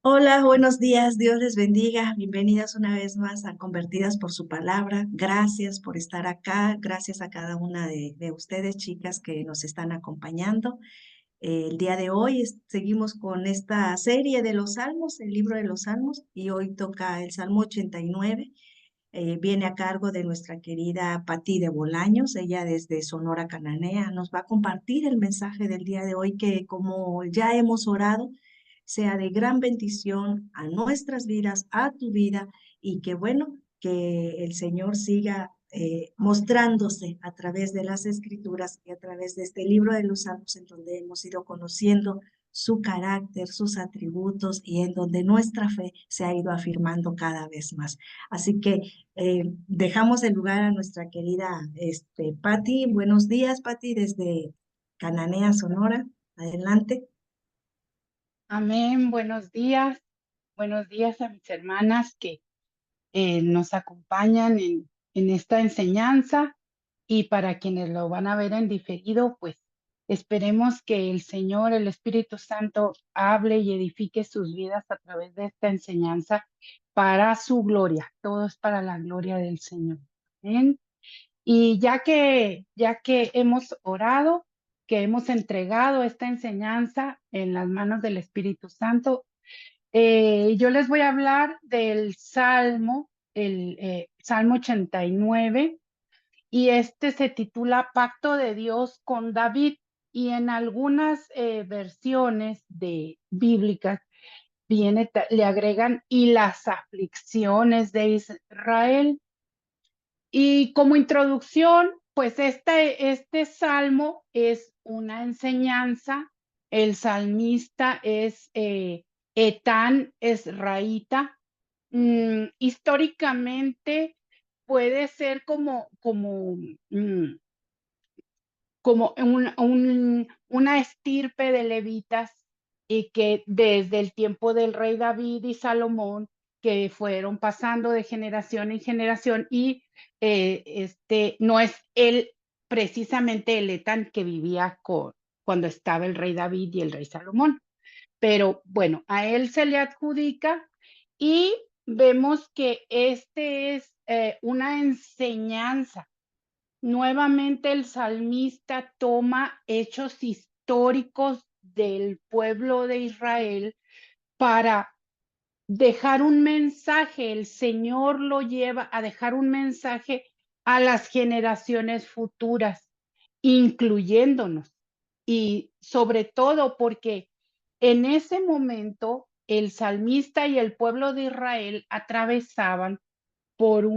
Hola, buenos días, Dios les bendiga. Bienvenidas una vez más a Convertidas por su palabra. Gracias por estar acá. Gracias a cada una de ustedes, chicas, que nos están acompañando. El día de hoy seguimos con esta serie de los Salmos, el libro de los Salmos, y hoy toca el Salmo 89. Viene a cargo de nuestra querida Pati de Bolaños. Ella desde Sonora Cananea nos va a compartir el mensaje del día de hoy que, como ya hemos orado, sea de gran bendición a nuestras vidas, a tu vida, y que bueno, que el Señor siga mostrándose a través de las escrituras y a través de este libro de los Salmos, en donde hemos ido conociendo su carácter, sus atributos, y en donde nuestra fe se ha ido afirmando cada vez más. Así que dejamos el lugar a nuestra querida Patti. Buenos días, Patti, desde Cananea, Sonora. Adelante. Amén, buenos días a mis hermanas que nos acompañan en esta enseñanza y para quienes lo van a ver en diferido, pues esperemos que el Señor, el Espíritu Santo, hable y edifique sus vidas a través de esta enseñanza para su gloria. Todo es para la gloria del Señor. Amén. Y ya que hemos orado, que hemos entregado esta enseñanza en las manos del Espíritu Santo, yo les voy a hablar del Salmo, el Salmo 89, y este se titula Pacto de Dios con David, y en algunas versiones bíblicas le agregan y las aflicciones de Israel. Y como introducción, pues este salmo es una enseñanza. El salmista es Etán Esraíta. Históricamente puede ser como una estirpe de levitas y que desde el tiempo del rey David y Salomón, que fueron pasando de generación en generación, y no es él precisamente el Etán que vivía cuando estaba el rey David y el rey Salomón, pero bueno, a él se le adjudica, y vemos que este es una enseñanza. Nuevamente el salmista toma hechos históricos del pueblo de Israel para dejar un mensaje. El Señor lo lleva a dejar un mensaje a las generaciones futuras, incluyéndonos. Y sobre todo porque en ese momento el salmista y el pueblo de Israel atravesaban por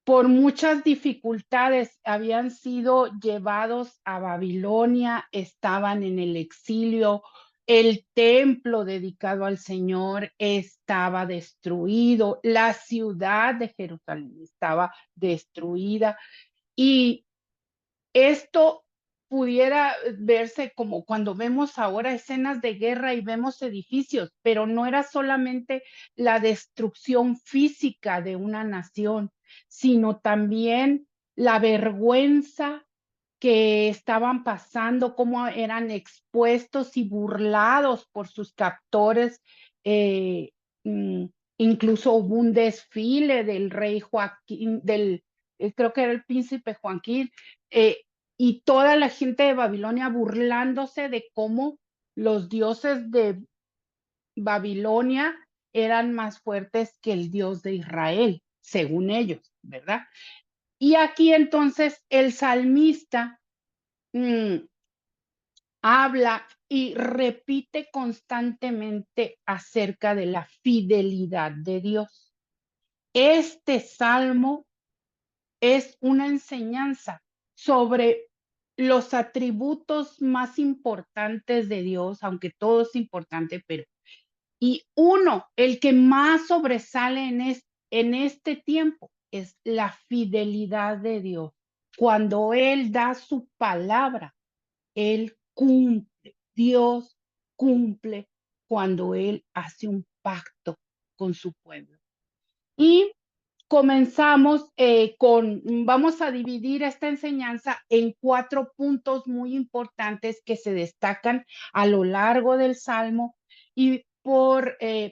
por muchas dificultades, habían sido llevados a Babilonia, estaban en el exilio, el templo dedicado al Señor estaba destruido, la ciudad de Jerusalén estaba destruida, y esto pudiera verse como cuando vemos ahora escenas de guerra y vemos edificios, pero no era solamente la destrucción física de una nación, sino también la vergüenza que estaban pasando, cómo eran expuestos y burlados por sus captores. eh, mm, Incluso hubo un desfile del rey Joaquín, creo que era el príncipe Joaquín, eh, y toda la gente de Babilonia burlándose de cómo los dioses de Babilonia eran más fuertes que el Dios de Israel, según ellos, ¿verdad? Y aquí entonces el salmista mm, habla y repite constantemente acerca de la fidelidad de Dios. Este salmo es una enseñanza sobre los atributos más importantes de Dios, aunque todo es importante, pero y uno, el que más sobresale en este tiempo, es la fidelidad de Dios. Cuando Él da su palabra, Él cumple. Dios cumple cuando Él hace un pacto con su pueblo. Y comenzamos vamos a dividir esta enseñanza en 4 puntos muy importantes que se destacan a lo largo del Salmo, Y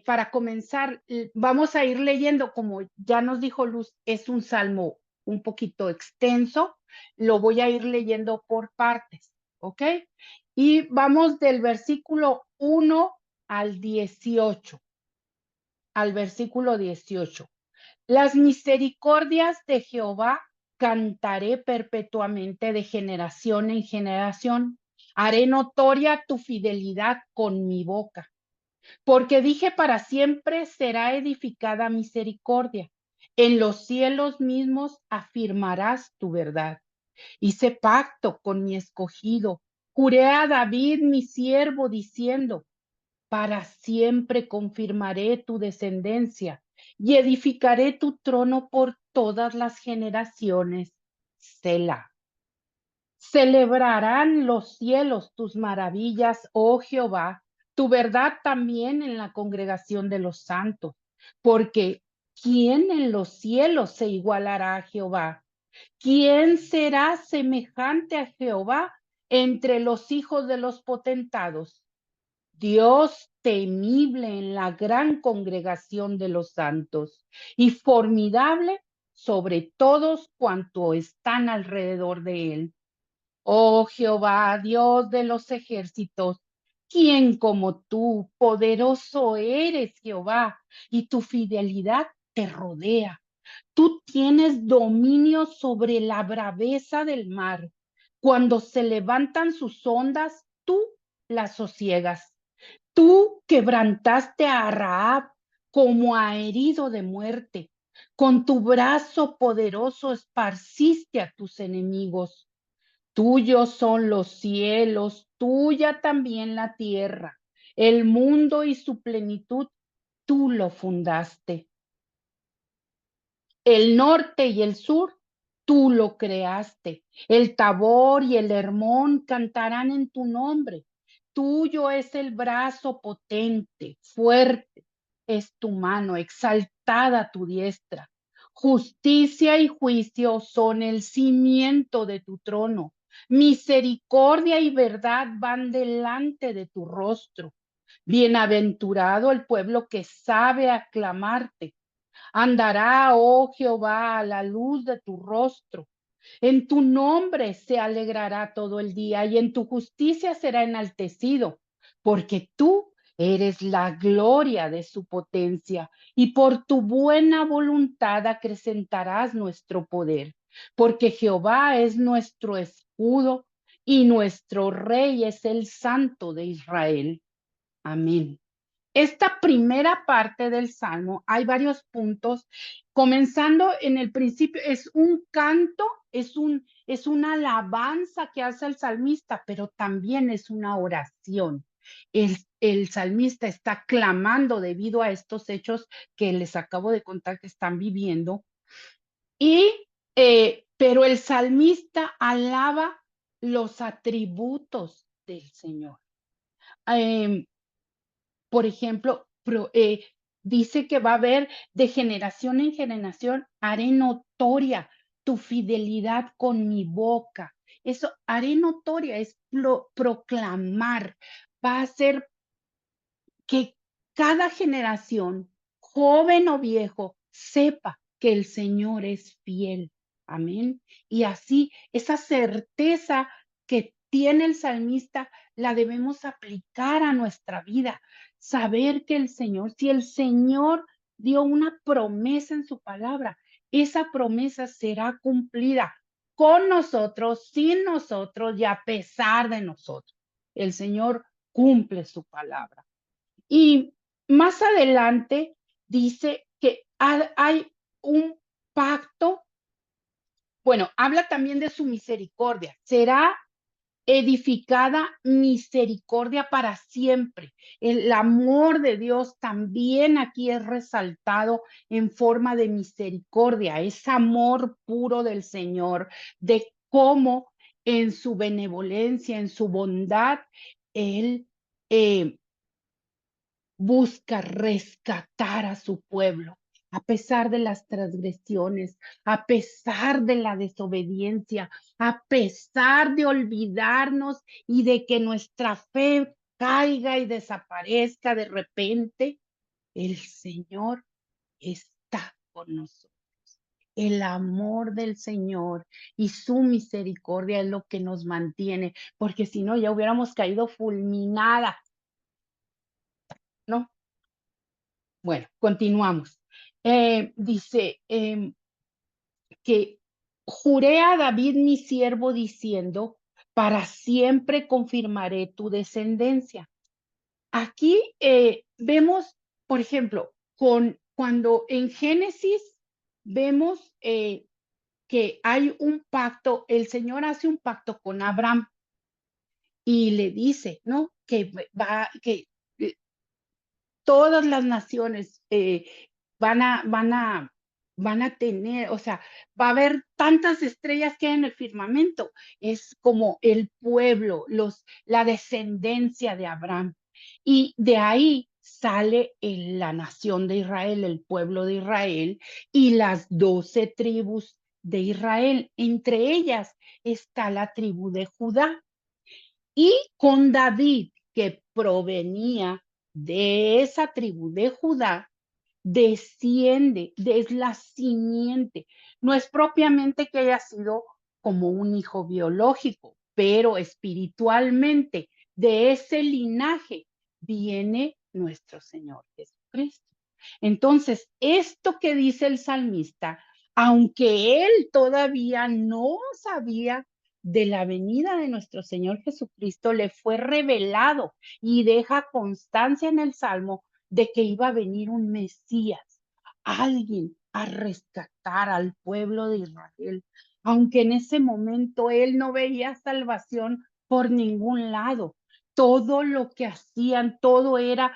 para comenzar, vamos a ir leyendo, como ya nos dijo Luz, es un salmo un poquito extenso, lo voy a ir leyendo por partes, ¿ok? Y vamos del versículo 1 al 18, al versículo 18. Las misericordias de Jehová cantaré perpetuamente de generación en generación. Haré notoria tu fidelidad con mi boca. Porque dije para siempre será edificada misericordia. En los cielos mismos afirmarás tu verdad. Hice pacto con mi escogido. Juré a David mi siervo diciendo, para siempre confirmaré tu descendencia y edificaré tu trono por todas las generaciones. Selah. Celebrarán los cielos tus maravillas, oh Jehová, tu verdad también en la congregación de los santos, porque ¿quién en los cielos se igualará a Jehová? ¿Quién será semejante a Jehová entre los hijos de los potentados? Dios temible en la gran congregación de los santos y formidable sobre todos cuantos están alrededor de él. Oh Jehová, Dios de los ejércitos, ¿quién como tú, poderoso eres, Jehová, y tu fidelidad te rodea? Tú tienes dominio sobre la braveza del mar. Cuando se levantan sus ondas, tú las sosiegas. Tú quebrantaste a Rahab como a herido de muerte. Con tu brazo poderoso esparciste a tus enemigos. Tuyos son los cielos, tuya también la tierra. El mundo y su plenitud, tú lo fundaste. El norte y el sur, tú lo creaste. El Tabor y el Hermón cantarán en tu nombre. Tuyo es el brazo potente, fuerte es tu mano, exaltada tu diestra. Justicia y juicio son el cimiento de tu trono. Misericordia y verdad van delante de tu rostro. Bienaventurado el pueblo que sabe aclamarte. Andará, oh Jehová, a la luz de tu rostro. En tu nombre se alegrará todo el día y en tu justicia será enaltecido, porque tú eres la gloria de su potencia y por tu buena voluntad acrecentarás nuestro poder, porque Jehová es nuestro escudo y nuestro rey es el Santo de Israel. Amén. Esta primera parte del Salmo, hay varios puntos, comenzando en el principio, es un canto, es una alabanza que hace el salmista, pero también es una oración. El salmista está clamando debido a estos hechos que les acabo de contar que están viviendo, pero el salmista alaba los atributos del Señor. Eh, por ejemplo, dice que va a haber de generación en generación, haré notoria tu fidelidad con mi boca. Eso, haré notoria, es proclamar, va a ser que cada generación, joven o viejo, sepa que el Señor es fiel. Amén. Y así, esa certeza que tiene el salmista, la debemos aplicar a nuestra vida. Saber que el Señor, si el Señor dio una promesa en su palabra, esa promesa será cumplida con nosotros, sin nosotros y a pesar de nosotros. El Señor cumple su palabra. Y más adelante dice que hay un pacto, bueno, habla también de su misericordia. Será edificada misericordia para siempre. El amor de Dios también aquí es resaltado en forma de misericordia, es amor puro del Señor, de cómo en su benevolencia, en su bondad, Él busca rescatar a su pueblo, a pesar de las transgresiones, a pesar de la desobediencia, a pesar de olvidarnos y de que nuestra fe caiga y desaparezca de repente, el Señor está con nosotros. El amor del Señor y su misericordia es lo que nos mantiene, porque si no, ya hubiéramos caído fulminada, ¿no? Bueno, continuamos. Dice que juré a David mi siervo diciendo, para siempre confirmaré tu descendencia. Aquí vemos, por ejemplo, cuando en Génesis vemos que hay un pacto, el Señor hace un pacto con Abraham y le dice, ¿no? Que todas las naciones van a tener, o sea, va a haber tantas estrellas que hay en el firmamento. Es como el pueblo, la descendencia de Abraham. Y de ahí sale la nación de Israel, el pueblo de Israel y las 12 tribus de Israel. Entre ellas está la tribu de Judá. Y con David, que provenía de esa tribu de Judá, desciende, es la simiente. No es propiamente que haya sido como un hijo biológico, pero espiritualmente de ese linaje viene nuestro Señor Jesucristo. Entonces, esto que dice el salmista, aunque él todavía no sabía de la venida de nuestro Señor Jesucristo, le fue revelado y deja constancia en el Salmo de que iba a venir un Mesías, alguien a rescatar al pueblo de Israel, aunque en ese momento él no veía salvación por ningún lado. Todo lo que hacían, todo era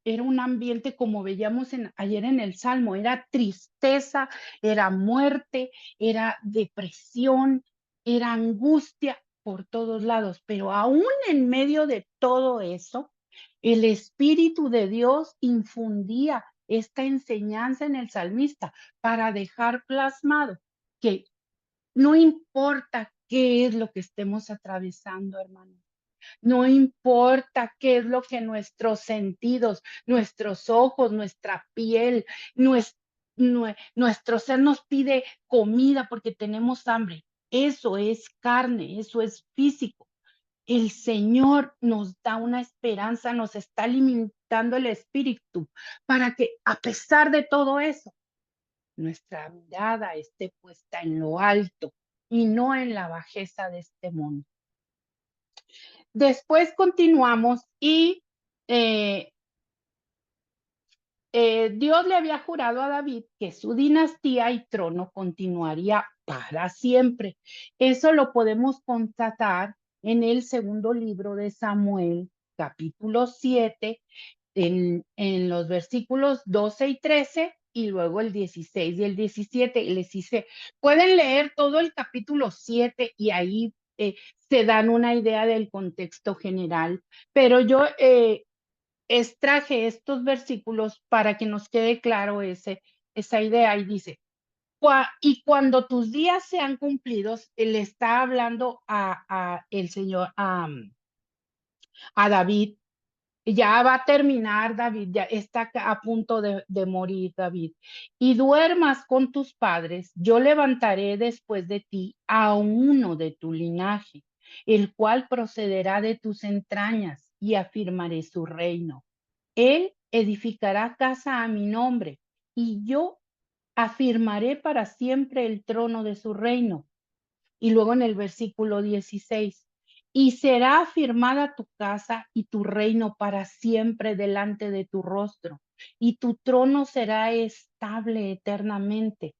un ambiente como veíamos ayer en el Salmo, era tristeza, era muerte, era depresión, era angustia por todos lados, pero aún en medio de todo eso, el Espíritu de Dios infundía esta enseñanza en el salmista para dejar plasmado que no importa qué es lo que estemos atravesando, hermano. No importa qué es lo que nuestros sentidos, nuestros ojos, nuestra piel, nuestro ser nos pide comida porque tenemos hambre. Eso es carne, eso es físico. El Señor nos da una esperanza, nos está alimentando el espíritu para que a pesar de todo eso, nuestra mirada esté puesta en lo alto y no en la bajeza de este mundo. Después continuamos y eh, Dios le había jurado a David que su dinastía y trono continuaría para siempre. Eso lo podemos constatar en el segundo libro de Samuel, capítulo 7, en los versículos 12 y 13, y luego el 16 y el 17. Y les dice, pueden leer todo el capítulo 7 y ahí se dan una idea del contexto general, pero yo extraje estos versículos para que nos quede claro esa idea y dice, y cuando tus días sean cumplidos, él está hablando a el Señor, a David, ya va a terminar David, ya está a punto de morir David, y duermas con tus padres, yo levantaré después de ti a uno de tu linaje, el cual procederá de tus entrañas y afirmaré su reino. Él edificará casa a mi nombre y yo afirmaré para siempre el trono de su reino. Y luego en el versículo 16, y será afirmada tu casa y tu reino para siempre delante de tu rostro, y tu trono será estable eternamente.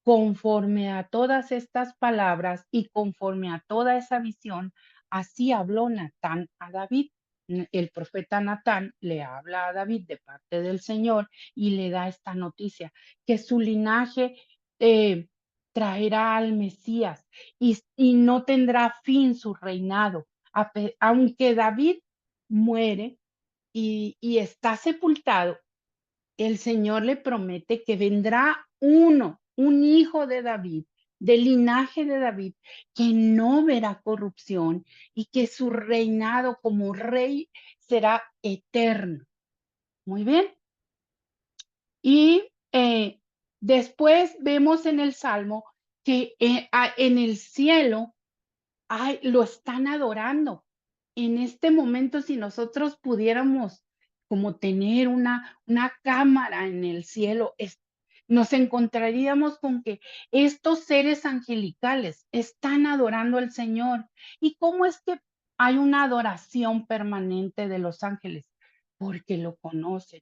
Conforme a todas estas palabras y conforme a toda esa visión, así habló Natán a David. El profeta Natán le habla a David de parte del Señor y le da esta noticia, que su linaje traerá al Mesías y no tendrá fin su reinado. Aunque David muere y está sepultado, el Señor le promete que vendrá un hijo de David, del linaje de David, que no verá corrupción y que su reinado como rey será eterno. Muy bien. Y después vemos en el Salmo que en el cielo ay, lo están adorando. En este momento, si nosotros pudiéramos como tener una cámara en el cielo, nos encontraríamos con que estos seres angelicales están adorando al Señor. ¿Y cómo es que hay una adoración permanente de los ángeles? Porque lo conocen,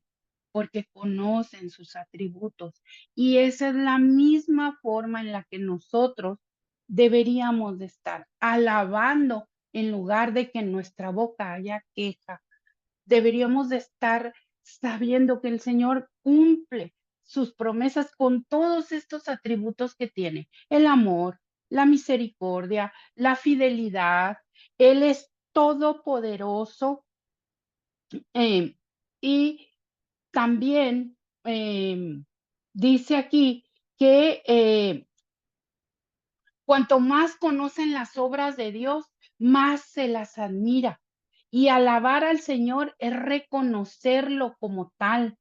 porque conocen sus atributos. Y esa es la misma forma en la que nosotros deberíamos de estar alabando en lugar de que en nuestra boca haya queja. Deberíamos de estar sabiendo que el Señor cumple sus promesas con todos estos atributos que tiene: el amor, la misericordia, la fidelidad. Él es todopoderoso, eh, y también dice aquí que cuanto más conocen las obras de Dios, más se las admira. Y alabar al Señor es reconocerlo como tal.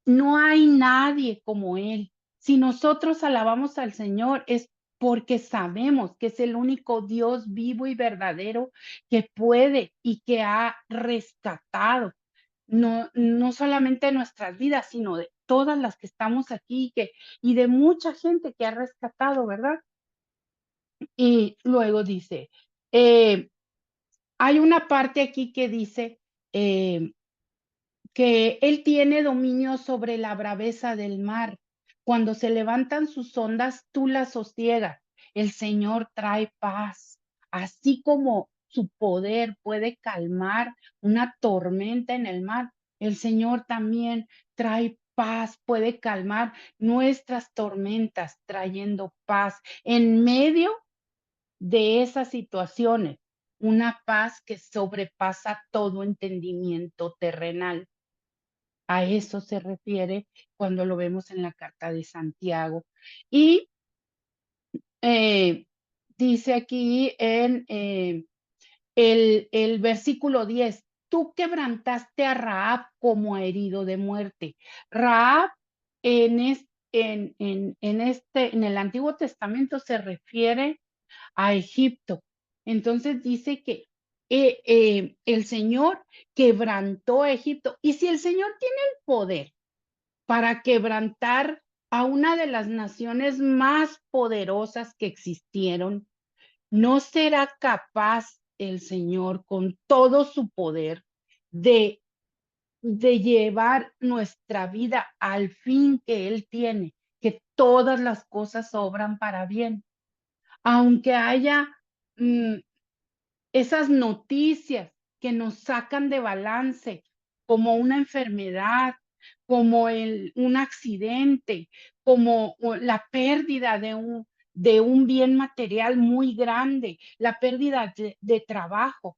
No hay nadie como Él. Si nosotros alabamos al Señor es porque sabemos que es el único Dios vivo y verdadero que puede y que ha rescatado no solamente nuestras vidas, sino de todas las que estamos aquí y de mucha gente que ha rescatado, ¿verdad? Y luego dice, eh, hay una parte aquí que dice eh, que Él tiene dominio sobre la braveza del mar. Cuando se levantan sus ondas, tú las sosiegas. El Señor trae paz, así como su poder puede calmar una tormenta en el mar. El Señor también trae paz, puede calmar nuestras tormentas, trayendo paz en medio de esas situaciones, una paz que sobrepasa todo entendimiento terrenal. A eso se refiere cuando lo vemos en la carta de Santiago. Y eh, dice aquí en el versículo 10, tú quebrantaste a Rahab como a herido de muerte. Rahab en, en el Antiguo Testamento se refiere a Egipto. Entonces dice que el Señor quebrantó a Egipto. Y si el Señor tiene el poder para quebrantar a una de las naciones más poderosas que existieron, ¿no será capaz el Señor con todo su poder de, de llevar nuestra vida al fin que Él tiene, que todas las cosas obran para bien? Aunque haya mm, esas noticias que nos sacan de balance, como una enfermedad, como un accidente, como la pérdida de un bien material muy grande, la pérdida de trabajo.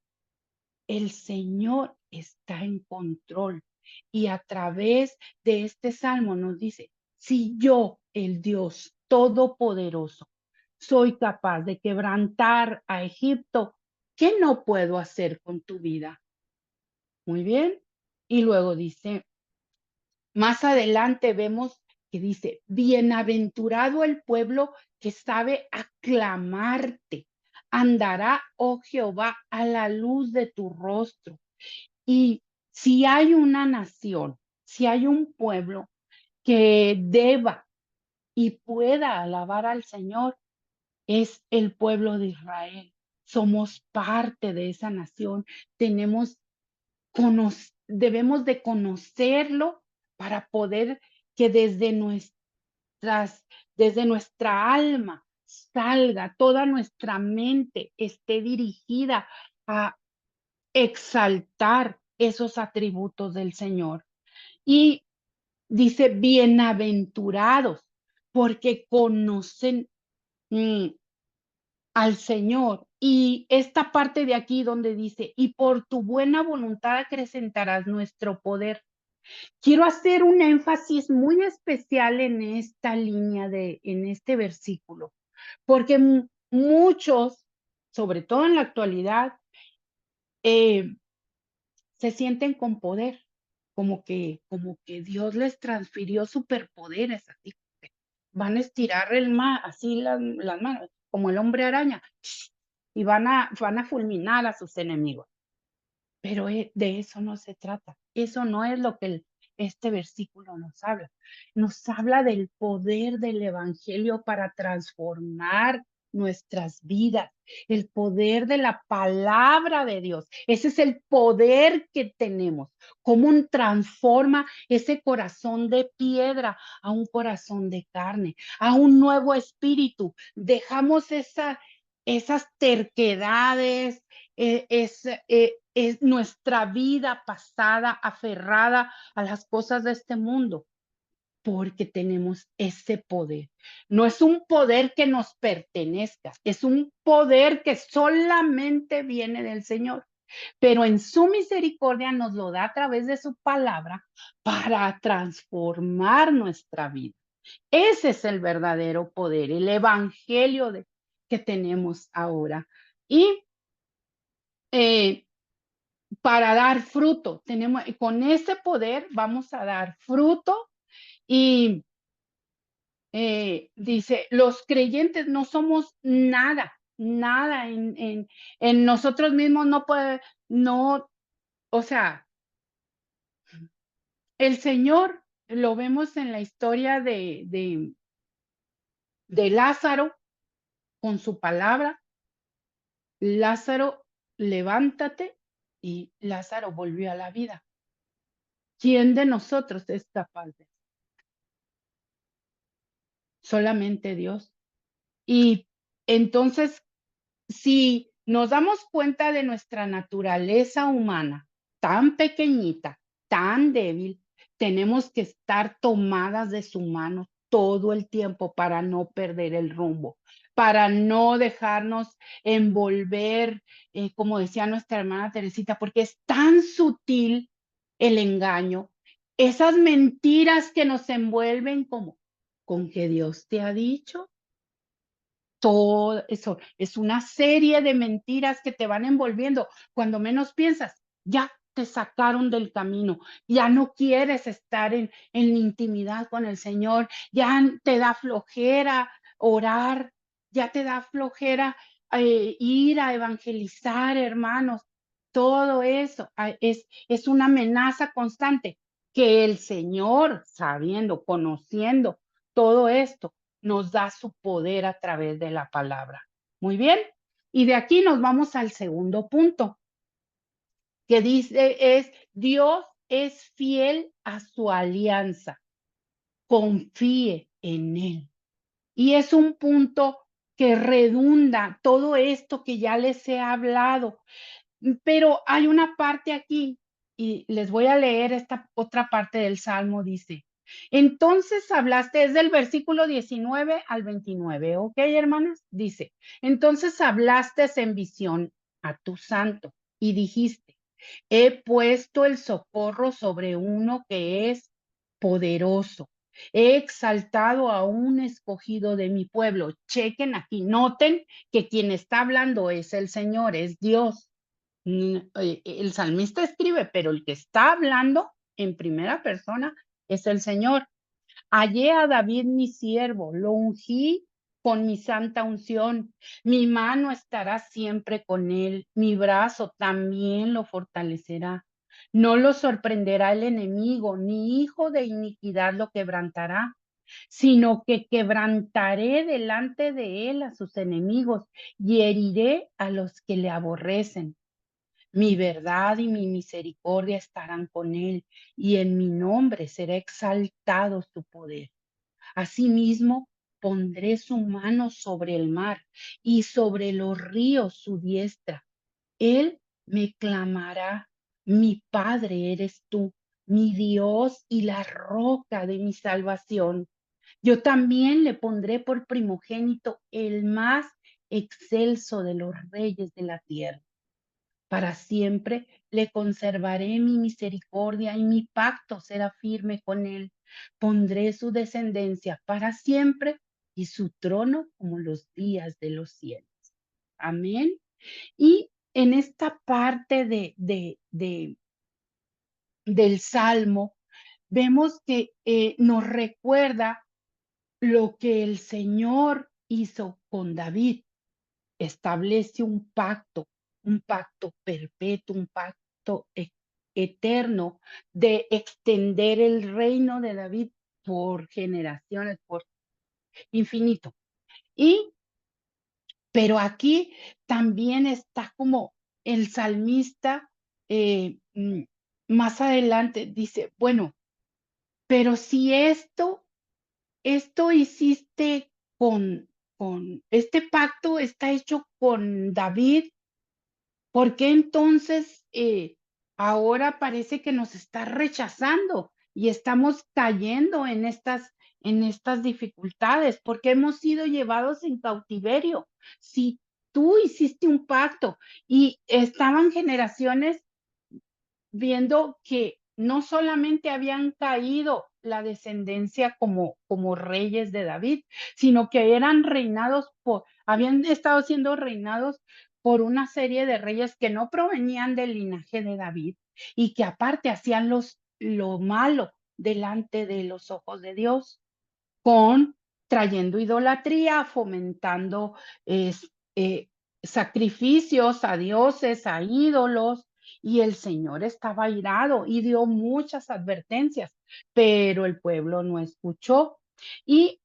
El Señor está en control y a través de este salmo nos dice, si yo, el Dios Todopoderoso, soy capaz de quebrantar a Egipto, ¿qué no puedo hacer con tu vida? Muy bien. Y luego dice, más adelante vemos que dice, bienaventurado el pueblo que sabe aclamarte. Andará, oh Jehová, a la luz de tu rostro. Y si hay una nación, si hay un pueblo que deba y pueda alabar al Señor, es el pueblo de Israel. Somos parte de esa nación. Tenemos, debemos de conocerlo para poder que desde nuestra alma salga, toda nuestra mente esté dirigida a exaltar esos atributos del Señor. Y dice, bienaventurados, porque conocen mm, al Señor. Y esta parte de aquí donde dice, y por tu buena voluntad acrecentarás nuestro poder. Quiero hacer un énfasis muy especial en esta línea en este versículo, porque muchos, sobre todo en la actualidad, eh, se sienten con poder, como que Dios les transfirió superpoderes, así que van a estirar así las manos, como el hombre araña, y van a fulminar a sus enemigos. Pero, de eso no se trata. Eso no es lo que este versículo nos habla. Nos habla del poder del evangelio para transformar nuestras vidas, el poder de la palabra de Dios. Ese es el poder que tenemos. Cómo transforma ese corazón de piedra a un corazón de carne, a un nuevo espíritu. Dejamos esas terquedades, es nuestra vida pasada aferrada a las cosas de este mundo, porque tenemos ese poder. No es un poder que nos pertenezca, es un poder que solamente viene del Señor, pero en su misericordia nos lo da a través de su palabra para transformar nuestra vida. Ese es el verdadero poder, el evangelio que tenemos ahora. Y eh, para dar fruto. Con ese poder vamos a dar fruto y dice, los creyentes no somos nada, nada en nosotros mismos no puede, no, o sea, el Señor lo vemos en la historia de Lázaro con su palabra. Lázaro, levántate, y Lázaro volvió a la vida. ¿Quién de nosotros es capaz de eso? Solamente Dios. Y entonces, si nos damos cuenta de nuestra naturaleza humana, tan pequeñita, tan débil, tenemos que estar tomadas de su mano todo el tiempo para no perder el rumbo, para no dejarnos envolver, como decía nuestra hermana Teresita, porque es tan sutil el engaño, esas mentiras que nos envuelven como, ¿con que Dios te ha dicho? Todo eso es una serie de mentiras que te van envolviendo. Cuando menos piensas, ya te sacaron del camino, ya no quieres estar en intimidad con el Señor, ya te da flojera orar, ya te da flojera ir a evangelizar, hermanos. Todo eso es una amenaza constante que el Señor, sabiendo, conociendo todo esto, nos da su poder a través de la palabra. Muy bien. Y de aquí nos vamos al segundo punto, que dice Dios es fiel a su alianza. Confíe en él. Y es un punto que redunda todo esto que ya les he hablado. Pero hay una parte aquí, y les voy a leer esta otra parte del Salmo, dice, entonces hablaste, es del versículo 19 al 29, ¿ok, hermanas? Dice, entonces hablaste en visión a tu santo y dijiste, he puesto el socorro sobre uno que es poderoso. He exaltado a un escogido de mi pueblo. Chequen aquí, noten que quien está hablando es el Señor, es Dios. El salmista escribe, pero el que está hablando en primera persona es el Señor. Hallé a David mi siervo, lo ungí con mi santa unción. Mi mano estará siempre con él, mi brazo también lo fortalecerá. No lo sorprenderá el enemigo, ni hijo de iniquidad lo quebrantará, sino que quebrantaré delante de él a sus enemigos y heriré a los que le aborrecen. Mi verdad y mi misericordia estarán con él, y en mi nombre será exaltado su poder. Asimismo, pondré su mano sobre el mar y sobre los ríos su diestra. Él me clamará, mi Padre eres tú, mi Dios y la roca de mi salvación. Yo también le pondré por primogénito el más excelso de los reyes de la tierra. Para siempre le conservaré mi misericordia y mi pacto será firme con él. Pondré su descendencia para siempre y su trono como los días de los cielos. Amén. Y en esta parte del Salmo, vemos que nos recuerda lo que el Señor hizo con David. Establece un pacto perpetuo, un pacto eterno de extender el reino de David por generaciones, por infinito. Y, pero aquí también está como el salmista más adelante dice, bueno, pero si esto hiciste con este pacto está hecho con David. ¿Por qué entonces ahora parece que nos está rechazando y estamos cayendo en estas dificultades? Porque hemos sido llevados en cautiverio. Si tú hiciste un pacto y estaban generaciones viendo que no solamente habían caído la descendencia como reyes de David, sino que eran reinados habían estado siendo reinados por una serie de reyes que no provenían del linaje de David y que aparte hacían lo malo delante de los ojos de Dios con trayendo idolatría, fomentando es, sacrificios a dioses, a ídolos, y el Señor estaba airado y dio muchas advertencias, pero el pueblo no escuchó. Y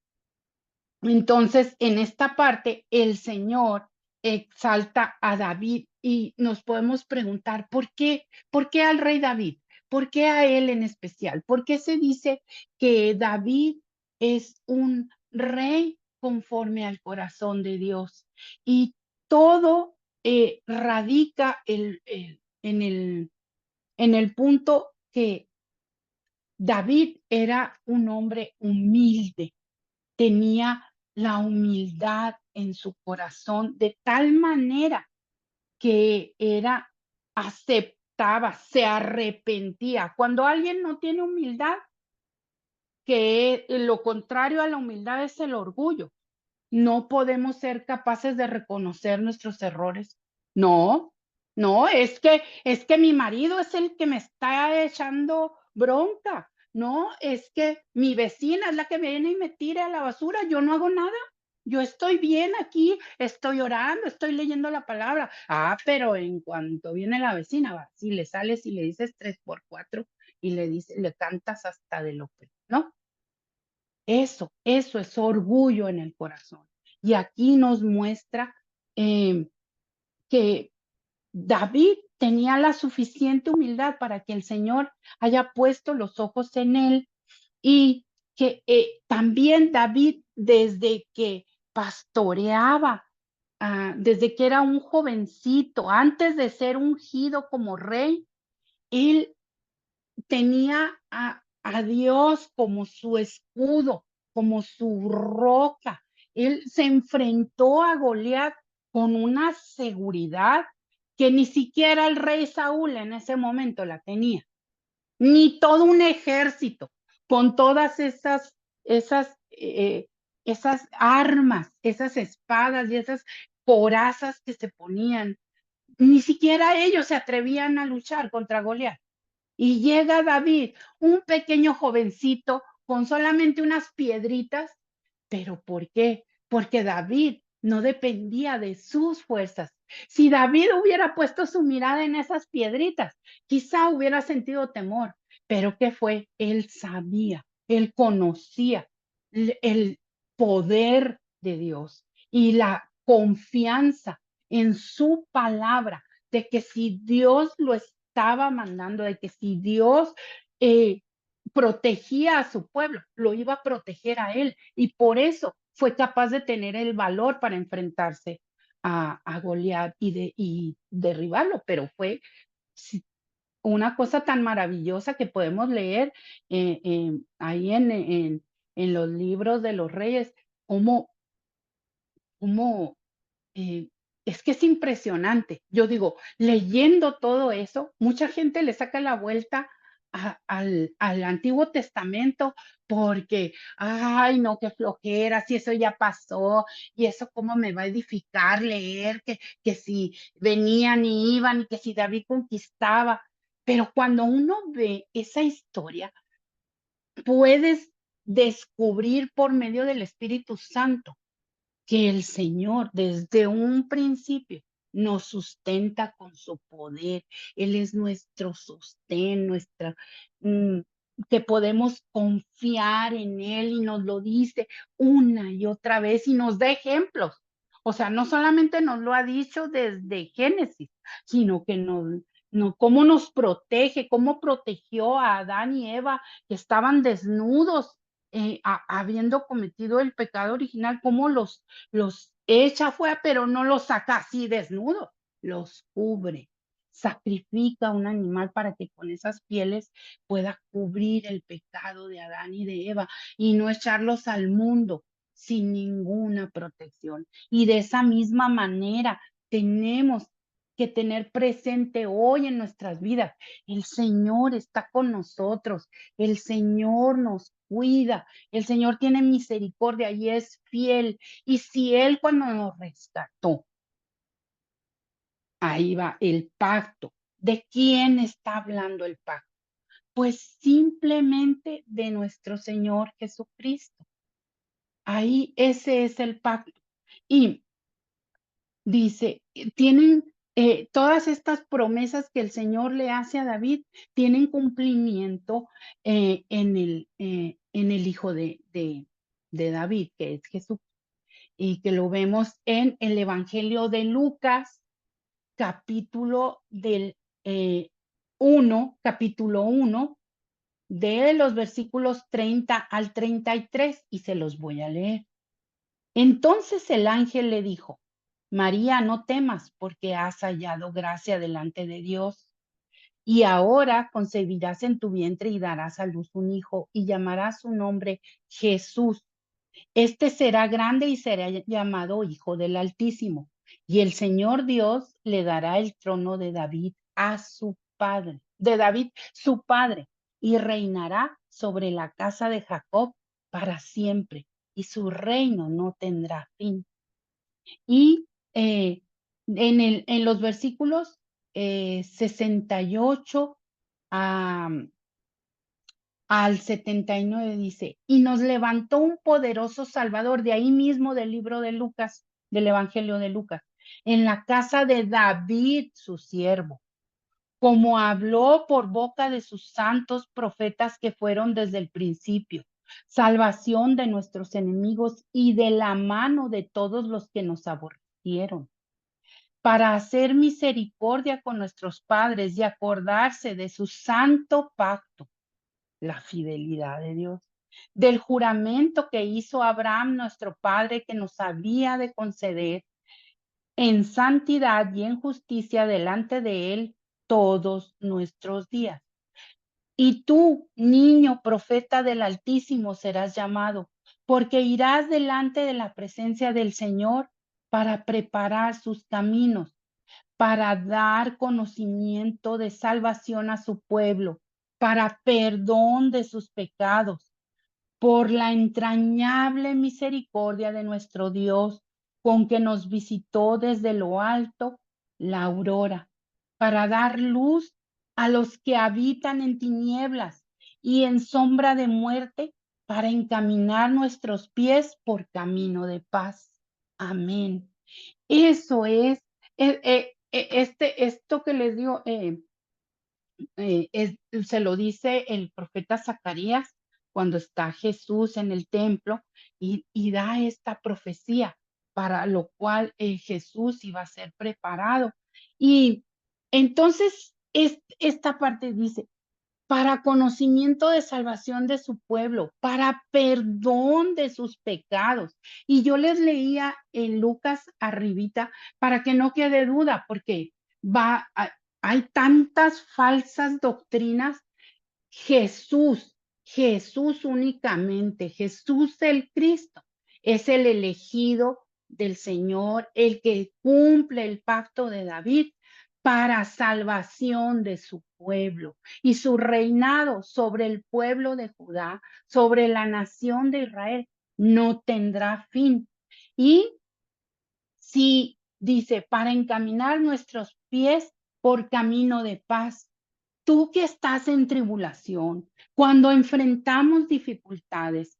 entonces, en esta parte, el Señor exalta a David y nos podemos preguntar, ¿por qué? ¿Por qué al rey David? ¿Por qué a él en especial? ¿Por qué se dice que David es un rey conforme al corazón de Dios? Y todo radica en el punto que David era un hombre humilde, tenía la humildad en su corazón de tal manera que aceptaba, se arrepentía. Cuando alguien no tiene humildad, que lo contrario a la humildad es el orgullo. No podemos ser capaces de reconocer nuestros errores. No, no, es que mi marido es el que me está echando bronca. No, es que mi vecina es la que viene y me tira a la basura. Yo no hago nada. Yo estoy bien aquí, estoy orando, estoy leyendo la palabra. Ah, pero en cuanto viene la vecina, va, si le sales y le dices 3 por 4 y le cantas hasta de lo que, ¿no? Eso es orgullo en el corazón. Y aquí nos muestra que David tenía la suficiente humildad para que el Señor haya puesto los ojos en él y que también David desde que pastoreaba, desde que era un jovencito, antes de ser ungido como rey, él tenía a Dios como su escudo, como su roca. Él se enfrentó a Goliat con una seguridad que ni siquiera el rey Saúl en ese momento la tenía, ni todo un ejército con todas esas armas, esas espadas y esas corazas que se ponían. Ni siquiera ellos se atrevían a luchar contra Goliat. Y llega David, un pequeño jovencito con solamente unas piedritas. ¿Pero por qué? Porque David no dependía de sus fuerzas. Si David hubiera puesto su mirada en esas piedritas, quizá hubiera sentido temor. Pero ¿qué fue? Él sabía, él conocía el poder de Dios y la confianza en su palabra de que si Dios lo estaba mandando, de que si Dios protegía a su pueblo, lo iba a proteger a él. Y por eso fue capaz de tener el valor para enfrentarse a Goliat y derribarlo. Pero fue una cosa tan maravillosa que podemos leer ahí en los libros de los reyes, cómo, cómo es que es impresionante. Yo digo, leyendo todo eso, mucha gente le saca la vuelta al Antiguo Testamento porque, ay, no, qué flojera, si eso ya pasó, y eso cómo me va a edificar leer que si venían y iban y que si David conquistaba. Pero cuando uno ve esa historia, puedes descubrir por medio del Espíritu Santo que el Señor desde un principio nos sustenta con su poder. Él es nuestro sostén, mm, que podemos confiar en Él y nos lo dice una y otra vez y nos da ejemplos. O sea, no solamente nos lo ha dicho desde Génesis, sino que cómo nos protege, cómo protegió a Adán y Eva que estaban desnudos, habiendo cometido el pecado original, cómo los echa afuera, pero no los saca así desnudos, los cubre. Sacrifica un animal para que con esas pieles pueda cubrir el pecado de Adán y de Eva y no echarlos al mundo sin ninguna protección. Y de esa misma manera tenemos que tener presente hoy en nuestras vidas, el Señor está con nosotros, el Señor nos cuida, el Señor tiene misericordia y es fiel. Y si Él cuando nos rescató, ahí va el pacto. ¿De quién está hablando el pacto? Pues simplemente de nuestro Señor Jesucristo. Ahí ese es el pacto. Y dice, tienen todas estas promesas que el Señor le hace a David, tienen cumplimiento en el Hijo de David, que es Jesús, y que lo vemos en el Evangelio de Lucas, capítulo del 1, de los versículos 30 al 33, y se los voy a leer. Entonces el ángel le dijo: María, no temas, porque has hallado gracia delante de Dios. Y ahora concebirás en tu vientre y darás a luz un hijo, y llamarás su nombre Jesús. Este será grande y será llamado Hijo del Altísimo. Y el Señor Dios le dará el trono de David a su padre, de David su padre, y reinará sobre la casa de Jacob para siempre, y su reino no tendrá fin. Y en los versículos 68 a, al 79 dice, y nos levantó un poderoso Salvador, de ahí mismo del libro de Lucas, del Evangelio de Lucas, en la casa de David, su siervo, como habló por boca de sus santos profetas que fueron desde el principio, salvación de nuestros enemigos y de la mano de todos los que nos aborrecieron, para hacer misericordia con nuestros padres y acordarse de su santo pacto, la fidelidad de Dios, del juramento que hizo Abraham, nuestro padre, que nos había de conceder en santidad y en justicia delante de él todos nuestros días. Y tú, niño profeta del Altísimo, serás llamado, porque irás delante de la presencia del Señor para preparar sus caminos, para dar conocimiento de salvación a su pueblo, para perdón de sus pecados, por la entrañable misericordia de nuestro Dios, con que nos visitó desde lo alto la aurora, para dar luz a los que habitan en tinieblas y en sombra de muerte, para encaminar nuestros pies por camino de paz. Amén. Eso es, esto que les digo, se lo dice el profeta Zacarías cuando está Jesús en el templo y da esta profecía para lo cual Jesús iba a ser preparado. Y entonces esta parte dice, para conocimiento de salvación de su pueblo, para perdón de sus pecados. Y yo les leía en Lucas arribita para que no quede duda, porque hay tantas falsas doctrinas. Jesús, Jesús únicamente, Jesús el Cristo, es el elegido del Señor, el que cumple el pacto de David para salvación de su pueblo, y su reinado sobre el pueblo de Judá, sobre la nación de Israel, no tendrá fin. Y si dice, para encaminar nuestros pies por camino de paz. Tú que estás en tribulación, cuando enfrentamos dificultades,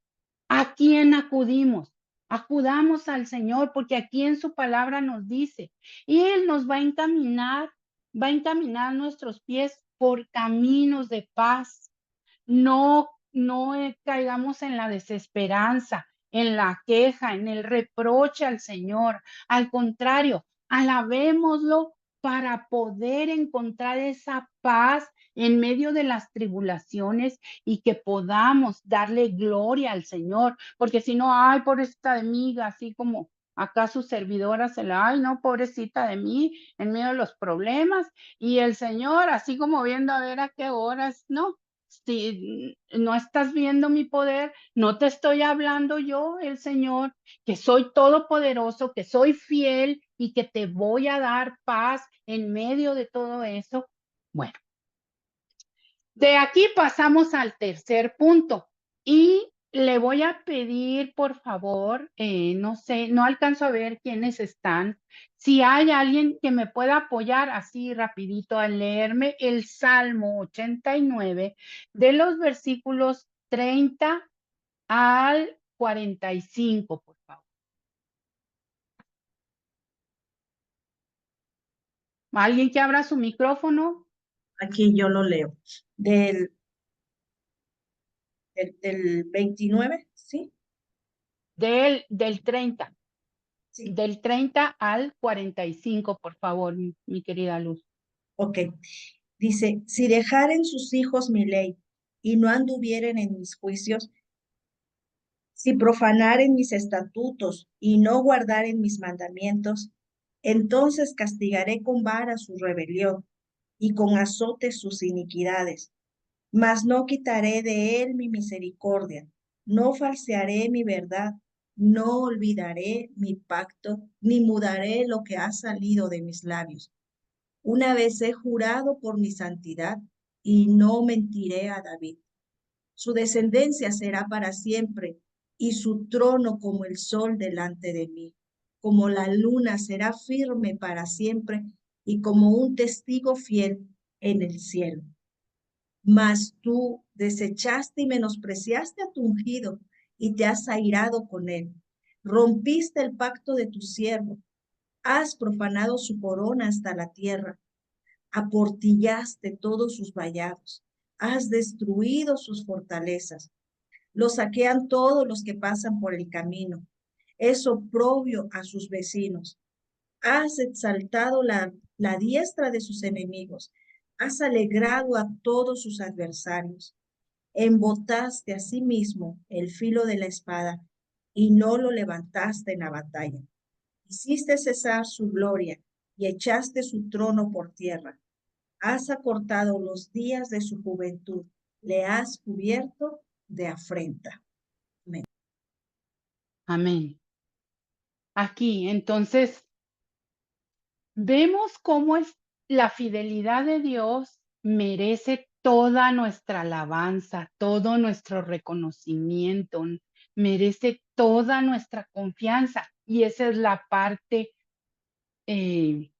¿a quién acudimos? Acudamos al Señor, porque aquí en su palabra nos dice, y Él nos va a encaminar nuestros pies por caminos de paz. No caigamos en la desesperanza, en la queja, en el reproche al Señor. Al contrario, alabémoslo para poder encontrar esa paz en medio de las tribulaciones y que podamos darle gloria al Señor, porque si no, ay, pobrecita de mí, así como acá su servidora ay, no, pobrecita de mí, en medio de los problemas, y el Señor, así como viendo a ver a qué horas, no. Si no estás viendo mi poder, no te estoy hablando yo, el Señor, que soy todopoderoso, que soy fiel y que te voy a dar paz en medio de todo eso. Bueno, de aquí pasamos al tercer punto y le voy a pedir, por favor, no sé, no alcanzo a ver quiénes están. Si hay alguien que me pueda apoyar así rapidito a leerme el Salmo 89 de los versículos 30 al 45, por favor. ¿Alguien que abra su micrófono? Aquí yo lo leo. Del, del 29, ¿sí? Del 30. Sí. Del 30 al 45, por favor, mi querida Luz. Ok. Dice, si dejaren sus hijos mi ley y no anduvieren en mis juicios, si profanaren mis estatutos y no guardaren mis mandamientos, entonces castigaré con vara su rebelión y con azotes sus iniquidades. Mas no quitaré de él mi misericordia, no falsearé mi verdad, no olvidaré mi pacto, ni mudaré lo que ha salido de mis labios. Una vez he jurado por mi santidad y no mentiré a David. Su descendencia será para siempre y su trono como el sol delante de mí. Como la luna será firme para siempre y como un testigo fiel en el cielo. Mas tú desechaste y menospreciaste a tu ungido y te has airado con él. Rompiste el pacto de tu siervo, has profanado su corona hasta la tierra, aportillaste todos sus vallados, has destruido sus fortalezas, lo saquean todos los que pasan por el camino, es oprobio a sus vecinos. Has exaltado la diestra de sus enemigos, has alegrado a todos sus adversarios. Embotaste a sí mismo el filo de la espada y no lo levantaste en la batalla. Hiciste cesar su gloria y echaste su trono por tierra. Has acortado los días de su juventud, le has cubierto de afrenta. Amén. Amén. Aquí, entonces, vemos cómo es la fidelidad de Dios merece toda nuestra alabanza, todo nuestro reconocimiento, merece toda nuestra confianza. Y esa es la parte, eh,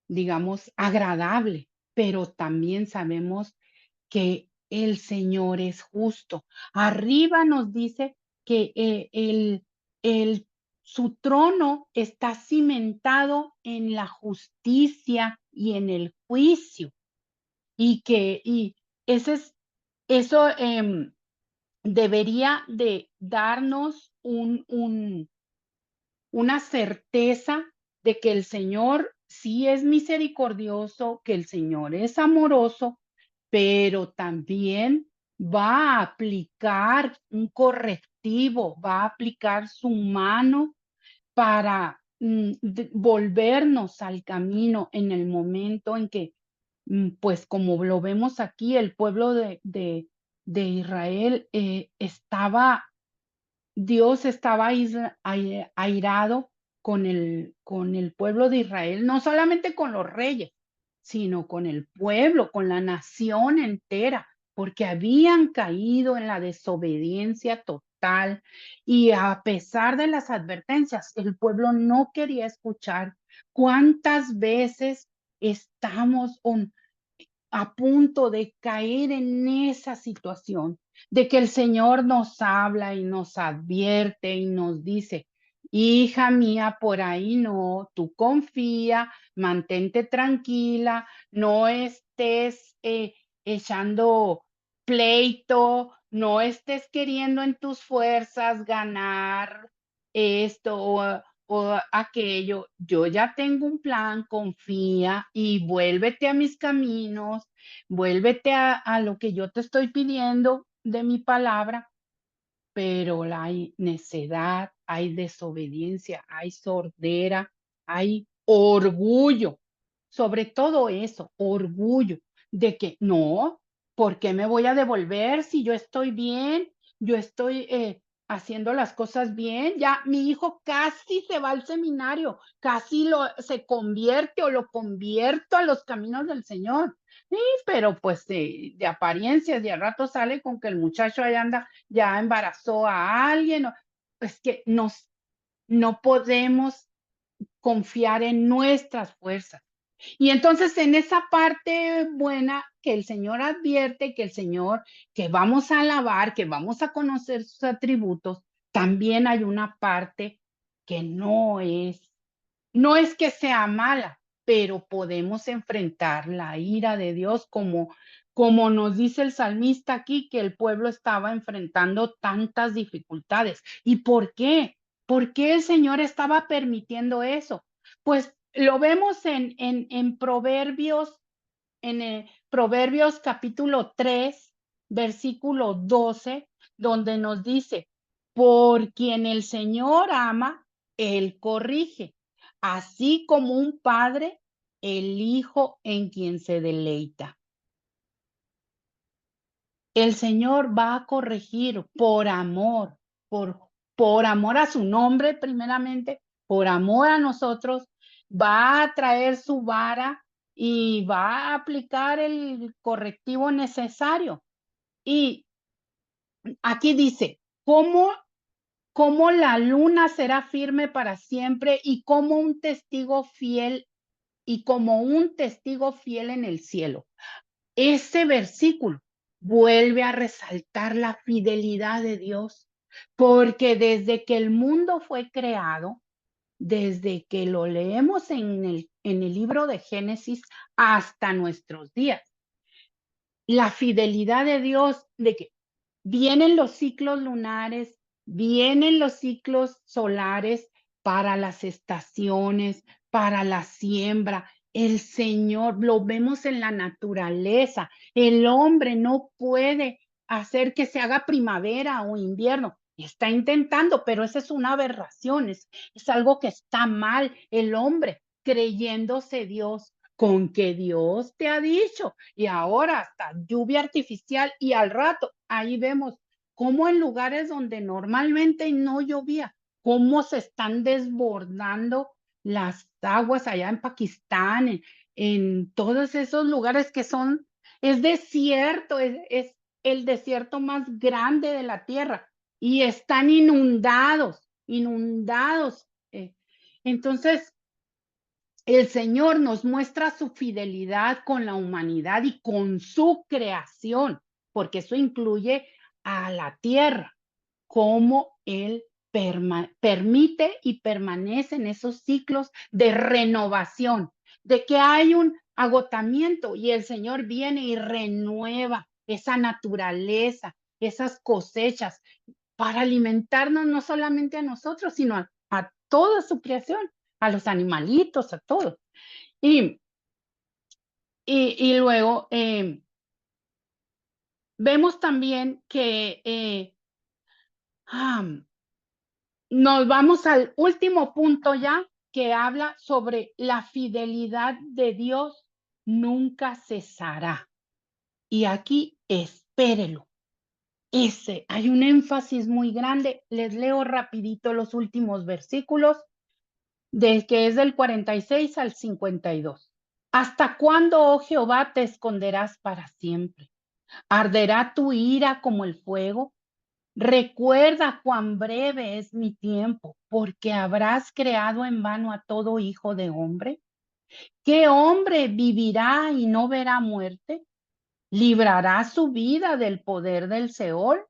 digamos, agradable, pero también sabemos que el Señor es justo. Arriba nos dice que el, su trono está cimentado en la justicia y en el juicio. Y ese es, eso debería de darnos una certeza de que el Señor sí es misericordioso, que el Señor es amoroso, pero también va a aplicar un correctivo, va a aplicar su mano para volvernos al camino en el momento en que, pues como lo vemos aquí, el pueblo de Israel Dios estaba airado con el pueblo de Israel, no solamente con los reyes, sino con el pueblo, con la nación entera, porque habían caído en la desobediencia total y a pesar de las advertencias, el pueblo no quería escuchar. ¿Cuántas veces estamos a punto de caer en esa situación, de que el Señor nos habla y nos advierte y nos dice, hija mía, por ahí no, tú confía, mantente tranquila, no estés echando pleito, no estés queriendo en tus fuerzas ganar esto o aquello, yo ya tengo un plan, confía y vuélvete a mis caminos, vuélvete a lo que yo te estoy pidiendo de mi palabra, pero hay necedad, hay desobediencia, hay sordera, hay orgullo, sobre todo eso, orgullo, de que no, ¿por qué me voy a devolver si yo estoy bien? Yo estoy haciendo las cosas bien, ya mi hijo casi se va al seminario, casi se convierte o lo convierto a los caminos del Señor. Sí, pero pues de apariencias y al rato sale con que el muchacho ahí anda, ya embarazó a alguien. Es que no podemos confiar en nuestras fuerzas. Y entonces en esa parte buena que el Señor advierte, que el Señor, que vamos a alabar, que vamos a conocer sus atributos, también hay una parte que no es que sea mala, pero podemos enfrentar la ira de Dios como nos dice el salmista aquí, que el pueblo estaba enfrentando tantas dificultades. ¿Y por qué? ¿Por qué el Señor estaba permitiendo eso? Pues lo vemos en Proverbios, Proverbios capítulo 3, versículo 12, donde nos dice, por quien el Señor ama, Él corrige, así como un padre, el hijo en quien se deleita. El Señor va a corregir por, por amor a su nombre primeramente, por amor a nosotros, va a traer su vara y va a aplicar el correctivo necesario. Y aquí dice, ¿cómo la luna será firme para siempre y como un testigo fiel y como un testigo fiel en el cielo? Ese versículo vuelve a resaltar la fidelidad de Dios, porque desde que el mundo fue creado, desde que lo leemos en el libro de Génesis hasta nuestros días, la fidelidad de Dios de que vienen los ciclos lunares, vienen los ciclos solares para las estaciones, para la siembra. El Señor, lo vemos en la naturaleza. El hombre no puede hacer que se haga primavera o invierno. Está intentando, pero esa es una aberración, es algo que está mal. El hombre creyéndose Dios, con que Dios te ha dicho, y ahora hasta lluvia artificial, y al rato ahí vemos cómo en lugares donde normalmente no llovía, cómo se están desbordando las aguas allá en Pakistán, en todos esos lugares que es desierto, es el desierto más grande de la tierra, y están inundados. Entonces, el Señor nos muestra su fidelidad con la humanidad y con su creación, porque eso incluye a la tierra, cómo Él permite y permanece en esos ciclos de renovación, de que hay un agotamiento y el Señor viene y renueva esa naturaleza, esas cosechas, para alimentarnos no solamente a nosotros, sino a toda su creación, a los animalitos, a todos. Y, y luego vemos también que nos vamos al último punto ya, que habla sobre la fidelidad de Dios nunca cesará. Y aquí espérelo. Hay un énfasis muy grande. Les leo rapidito los últimos versículos, que es del 46 al 52. ¿Hasta cuándo, oh Jehová, te esconderás para siempre? ¿Arderá tu ira como el fuego? Recuerda cuán breve es mi tiempo, porque habrás creado en vano a todo hijo de hombre. ¿Qué hombre vivirá y no verá muerte? ¿Librará su vida del poder del Seol?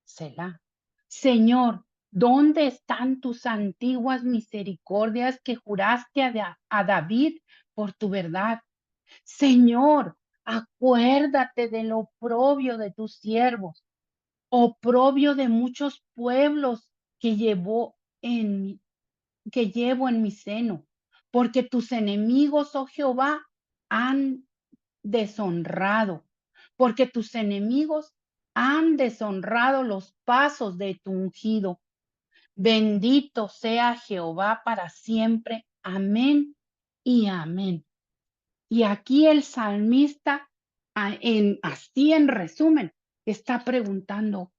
Selah. Señor, ¿dónde están tus antiguas misericordias que juraste a David por tu verdad? Señor, acuérdate del oprobio de tus siervos, oprobio de muchos pueblos que que llevo en mi seno, porque tus enemigos, oh Jehová, han deshonrado, porque tus enemigos han deshonrado los pasos de tu ungido. Bendito sea Jehová para siempre. Amén y amén. Y aquí el salmista, así en resumen, está preguntando,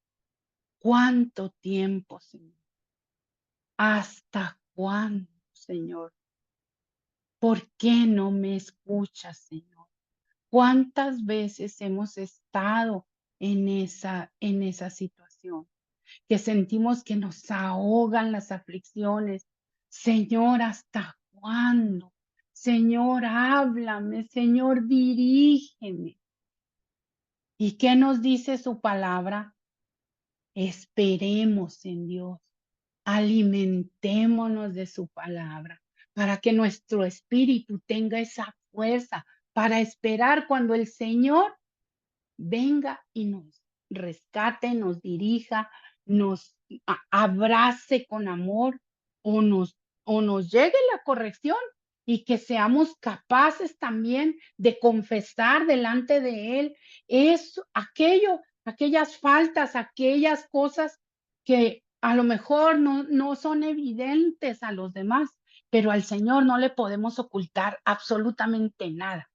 ¿cuánto tiempo, Señor? ¿Hasta cuándo, Señor? ¿Por qué no me escuchas, Señor? ¿Cuántas veces hemos estado en esa situación? Que sentimos que nos ahogan las aflicciones. Señor, ¿hasta cuándo? Señor, háblame, Señor, dirígeme. ¿Y qué nos dice su palabra? Esperemos en Dios, alimentémonos de su palabra para que nuestro espíritu tenga esa fuerza para esperar cuando el Señor venga y nos rescate, nos dirija, nos abrace con amor o o nos llegue la corrección y que seamos capaces también de confesar delante de Él eso, aquellas faltas, aquellas cosas que a lo mejor no son evidentes a los demás, pero al Señor no le podemos ocultar absolutamente nada.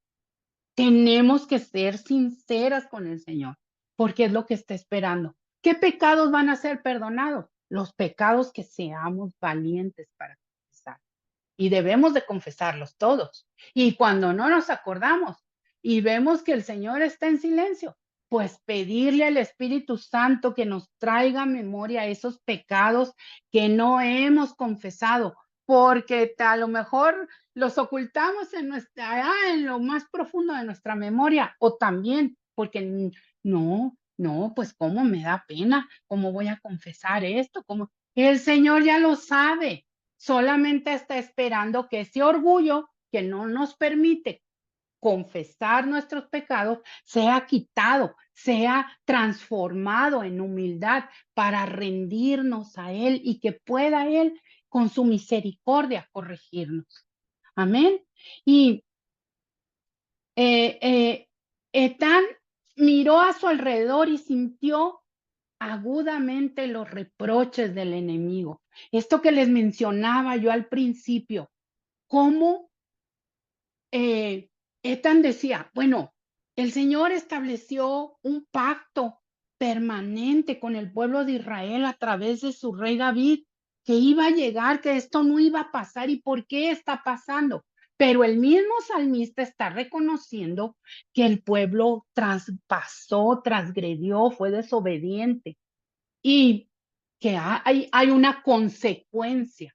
Tenemos que ser sinceras con el Señor, porque es lo que está esperando. ¿Qué pecados van a ser perdonados? Los pecados que seamos valientes para confesar. Y debemos de confesarlos todos. Y cuando no nos acordamos y vemos que el Señor está en silencio, pues pedirle al Espíritu Santo que nos traiga a memoria esos pecados que no hemos confesado, porque a lo mejor los ocultamos en lo más profundo de nuestra memoria, o también porque no, pues cómo me da pena, cómo voy a confesar esto, cómo el Señor ya lo sabe. Solamente está esperando que ese orgullo que no nos permite confesar nuestros pecados sea quitado, sea transformado en humildad para rendirnos a Él y que pueda Él con su misericordia corregirnos. Amén. Y Etán miró a su alrededor y sintió agudamente los reproches del enemigo. Esto que les mencionaba yo al principio, cómo Etán decía, bueno, el Señor estableció un pacto permanente con el pueblo de Israel a través de su rey David, que iba a llegar, que esto no iba a pasar y por qué está pasando. Pero el mismo salmista está reconociendo que el pueblo traspasó, transgredió, fue desobediente y que hay una consecuencia.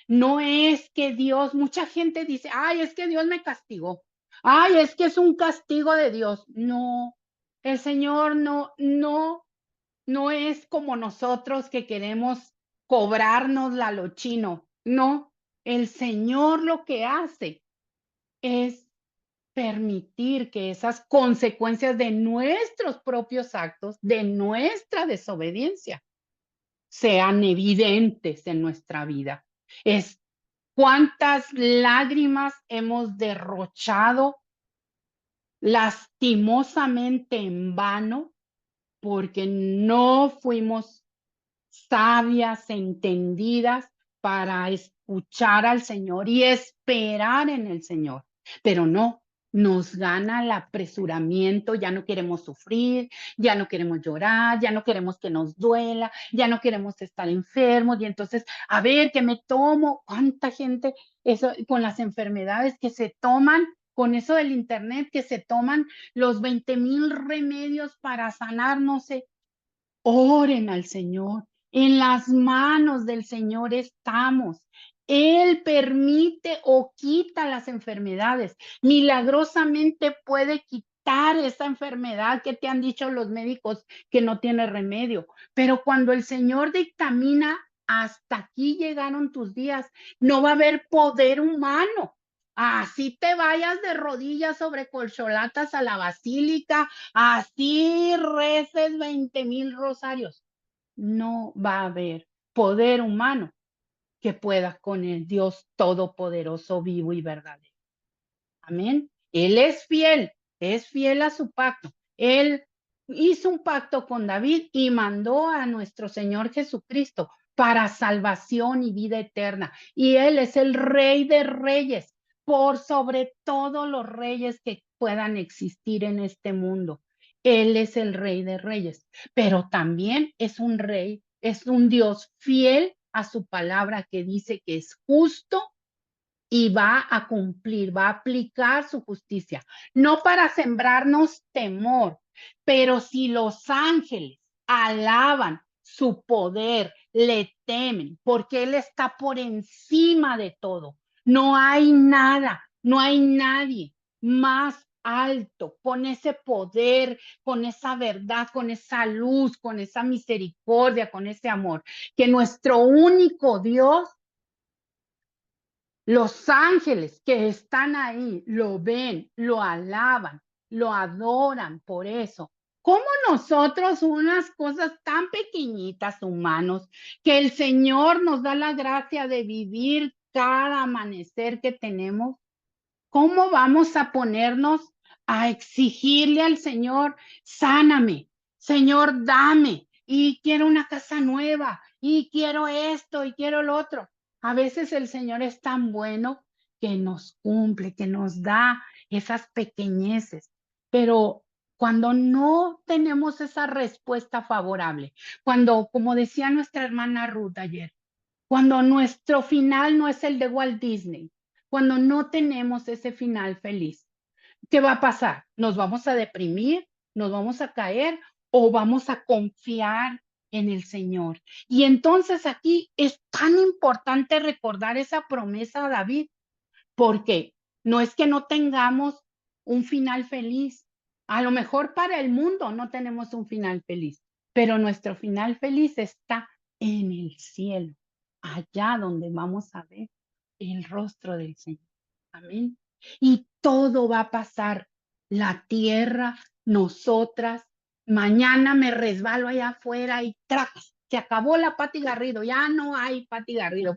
No es que Dios, mucha gente dice, ay, es que Dios me castigó. Ay, es que es un castigo de Dios. No, el Señor no es como nosotros que queremos cobrarnos la lochino. No, el Señor lo que hace es permitir que esas consecuencias de nuestros propios actos, de nuestra desobediencia, sean evidentes en nuestra vida. Es cuántas lágrimas hemos derrochado lastimosamente en vano porque no fuimos sabias, entendidas para escuchar al Señor y esperar en el Señor. Pero no, nos gana el apresuramiento, ya no queremos sufrir, ya no queremos llorar, ya no queremos que nos duela, ya no queremos estar enfermos y entonces, a ver, ¿qué me tomo? ¿Cuánta gente eso, con las enfermedades que se toman con eso del internet que se toman los 20,000 remedios para sanar, no sé. Oren al Señor. En las manos del Señor estamos. Él permite o quita las enfermedades. Milagrosamente puede quitar esa enfermedad que te han dicho los médicos que no tiene remedio. Pero cuando el Señor dictamina, hasta aquí llegaron tus días, no va a haber poder humano. Así te vayas de rodillas sobre colcholatas a la basílica, así reces 20,000 rosarios. No va a haber poder humano que pueda con el Dios todopoderoso, vivo y verdadero. Amén. Él es fiel a su pacto. Él hizo un pacto con David y mandó a nuestro Señor Jesucristo para salvación y vida eterna. Y Él es el Rey de Reyes, por sobre todos los reyes que puedan existir en este mundo. Él es el Rey de Reyes, pero también es un rey, es un Dios fiel a su palabra que dice que es justo y va a cumplir, va a aplicar su justicia, no para sembrarnos temor, pero si los ángeles alaban su poder, le temen, porque Él está por encima de todo. No hay nada, no hay nadie más alto, con ese poder, con esa verdad, con esa luz, con esa misericordia, con ese amor, que nuestro único Dios. Los ángeles que están ahí lo ven, lo alaban, lo adoran por eso. ¿Cómo nosotros unas cosas tan pequeñitas humanos que el Señor nos da la gracia de vivir cada amanecer que tenemos? ¿Cómo vamos a ponernos a exigirle al Señor, sáname, Señor, dame, y quiero una casa nueva, y quiero esto, y quiero lo otro? A veces el Señor es tan bueno que nos cumple, que nos da esas pequeñeces, pero cuando no tenemos esa respuesta favorable, cuando, como decía nuestra hermana Ruth ayer, cuando nuestro final no es el de Walt Disney, cuando no tenemos ese final feliz, ¿qué va a pasar? ¿Nos vamos a deprimir? ¿Nos vamos a caer? ¿O vamos a confiar en el Señor? Y entonces aquí es tan importante recordar esa promesa a David, porque no es que no tengamos un final feliz. A lo mejor para el mundo no tenemos un final feliz, pero nuestro final feliz está en el cielo, allá donde vamos a ver el rostro del Señor. Amén. Y todo va a pasar. La tierra, nosotras, mañana me resbalo allá afuera y ¡tracas! Se acabó la Pati Garrido, ya no hay Pati Garrido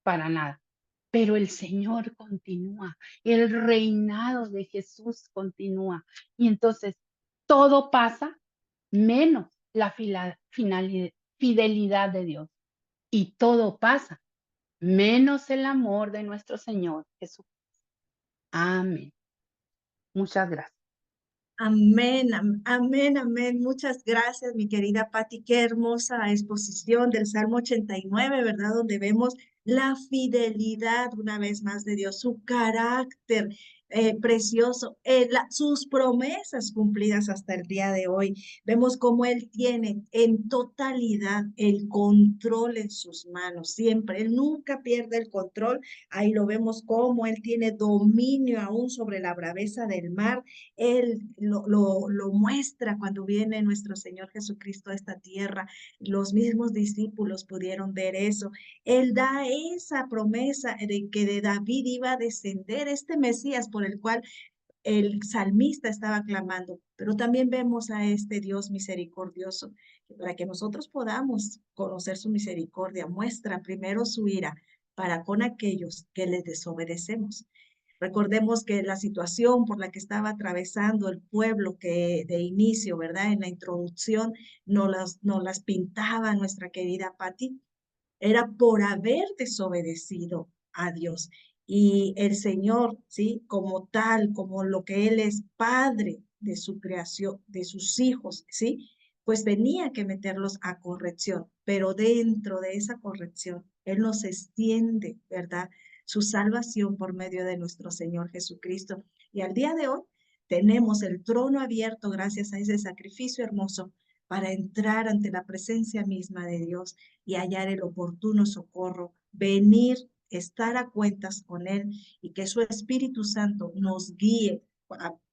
para nada. Pero el Señor continúa, el reinado de Jesús continúa. Y entonces todo pasa menos la fidelidad de Dios. Y todo pasa menos el amor de nuestro Señor Jesús. Amén. Muchas gracias. Amén, amén, amén. Muchas gracias, mi querida Patti. Qué hermosa exposición del Salmo 89, ¿verdad? Donde vemos la fidelidad una vez más de Dios, su carácter precioso, sus promesas cumplidas hasta el día de hoy. Vemos cómo Él tiene en totalidad el control en sus manos, siempre. Él nunca pierde el control. Ahí lo vemos cómo Él tiene dominio aún sobre la braveza del mar. Él lo muestra cuando viene nuestro Señor Jesucristo a esta tierra. Los mismos discípulos pudieron ver eso. Él da esa promesa de que de David iba a descender este Mesías por el cual el salmista estaba clamando, pero también vemos a este Dios misericordioso, que para que nosotros podamos conocer su misericordia, muestra primero su ira para con aquellos que le desobedecemos. Recordemos que la situación por la que estaba atravesando el pueblo que de inicio, ¿verdad? En la introducción nos las pintaba nuestra querida Patti, era por haber desobedecido a Dios. Y el Señor, ¿sí? Como tal, como lo que Él es padre de su creación, de sus hijos, ¿sí? Pues tenía que meterlos a corrección, pero dentro de esa corrección, Él nos extiende, ¿verdad? Su salvación por medio de nuestro Señor Jesucristo. Y al día de hoy tenemos el trono abierto gracias a ese sacrificio hermoso para entrar ante la presencia misma de Dios y hallar el oportuno socorro, venir, estar a cuentas con Él y que su Espíritu Santo nos guíe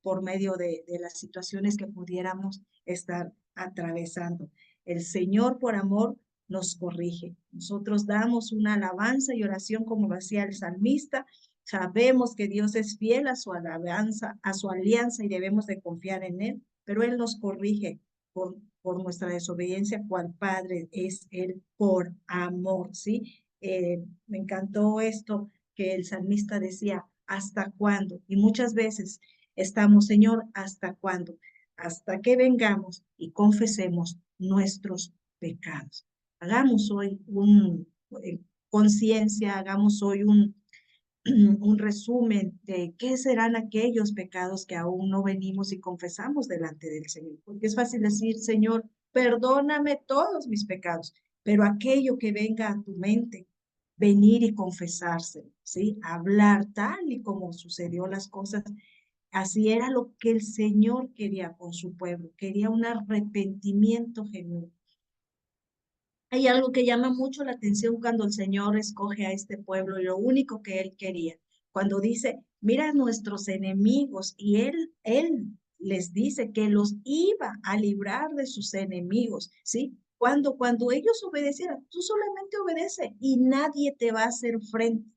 por medio de las situaciones que pudiéramos estar atravesando. El Señor por amor nos corrige. Nosotros damos una alabanza y oración como lo hacía el salmista. Sabemos que Dios es fiel a su alabanza, a su alianza y debemos de confiar en Él, pero Él nos corrige por nuestra desobediencia, cual Padre es Él por amor, ¿sí? Me encantó esto que el salmista decía, ¿hasta cuándo? Y muchas veces estamos, Señor, ¿hasta cuándo? Hasta que vengamos y confesemos nuestros pecados. Hagamos hoy conciencia, hagamos hoy un resumen de qué serán aquellos pecados que aún no venimos y confesamos delante del Señor. Porque es fácil decir, Señor, perdóname todos mis pecados, pero aquello que venga a tu mente, venir y confesárselo, ¿sí? Hablar tal y como sucedió las cosas. Así era lo que el Señor quería con su pueblo, quería un arrepentimiento genuino. Hay algo que llama mucho la atención cuando el Señor escoge a este pueblo y lo único que Él quería, cuando dice, mira a nuestros enemigos y Él les dice que los iba a librar de sus enemigos, ¿sí? Cuando ellos obedecieran, tú solamente obedece y nadie te va a hacer frente,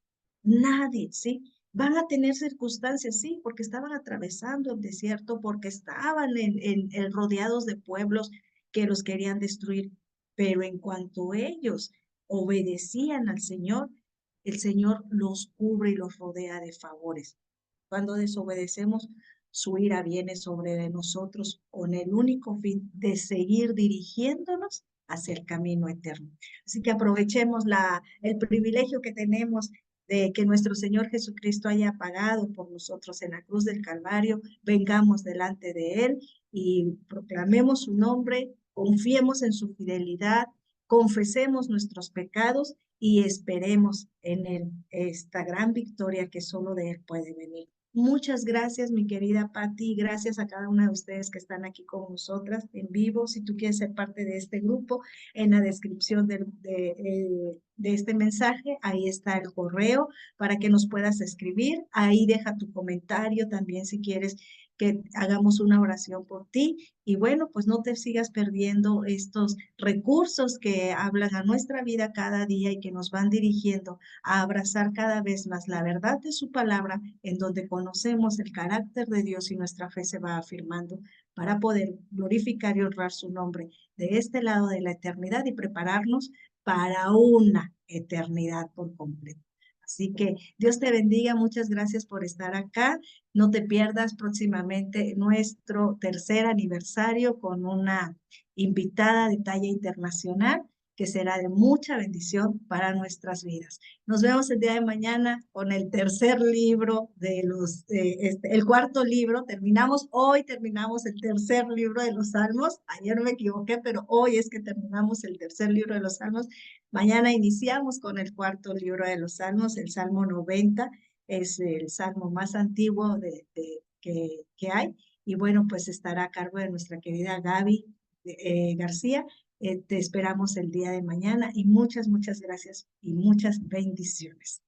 nadie, ¿sí? Van a tener circunstancias, sí, porque estaban atravesando el desierto, porque estaban rodeados de pueblos que los querían destruir, pero en cuanto ellos obedecían al Señor, el Señor los cubre y los rodea de favores. Cuando desobedecemos, su ira viene sobre nosotros con el único fin de seguir dirigiéndonos hacia el camino eterno. Así que aprovechemos el privilegio que tenemos de que nuestro Señor Jesucristo haya pagado por nosotros en la cruz del Calvario, vengamos delante de Él y proclamemos su nombre, confiemos en su fidelidad, confesemos nuestros pecados y esperemos en Él esta gran victoria que solo de Él puede venir. Muchas gracias, mi querida Patti, gracias a cada una de ustedes que están aquí con nosotras en vivo. Si tú quieres ser parte de este grupo, en la descripción de este mensaje, ahí está el correo para que nos puedas escribir. Ahí deja tu comentario también si quieres que hagamos una oración por ti. Y bueno, pues no te sigas perdiendo estos recursos que hablan a nuestra vida cada día y que nos van dirigiendo a abrazar cada vez más la verdad de su palabra, en donde conocemos el carácter de Dios y nuestra fe se va afirmando para poder glorificar y honrar su nombre de este lado de la eternidad y prepararnos para una eternidad por completo. Así que Dios te bendiga, muchas gracias por estar acá. No te pierdas próximamente nuestro tercer aniversario con una invitada de talla internacional que será de mucha bendición para nuestras vidas. Nos vemos el día de mañana con el tercer libro el cuarto libro. Hoy terminamos el tercer libro de los Salmos. Ayer me equivoqué, pero hoy es que terminamos el tercer libro de los Salmos. Mañana iniciamos con el cuarto libro de los Salmos, el Salmo 90. Es el salmo más antiguo que hay. Y bueno, pues estará a cargo de nuestra querida Gaby García. Te esperamos el día de mañana y muchas gracias y muchas bendiciones.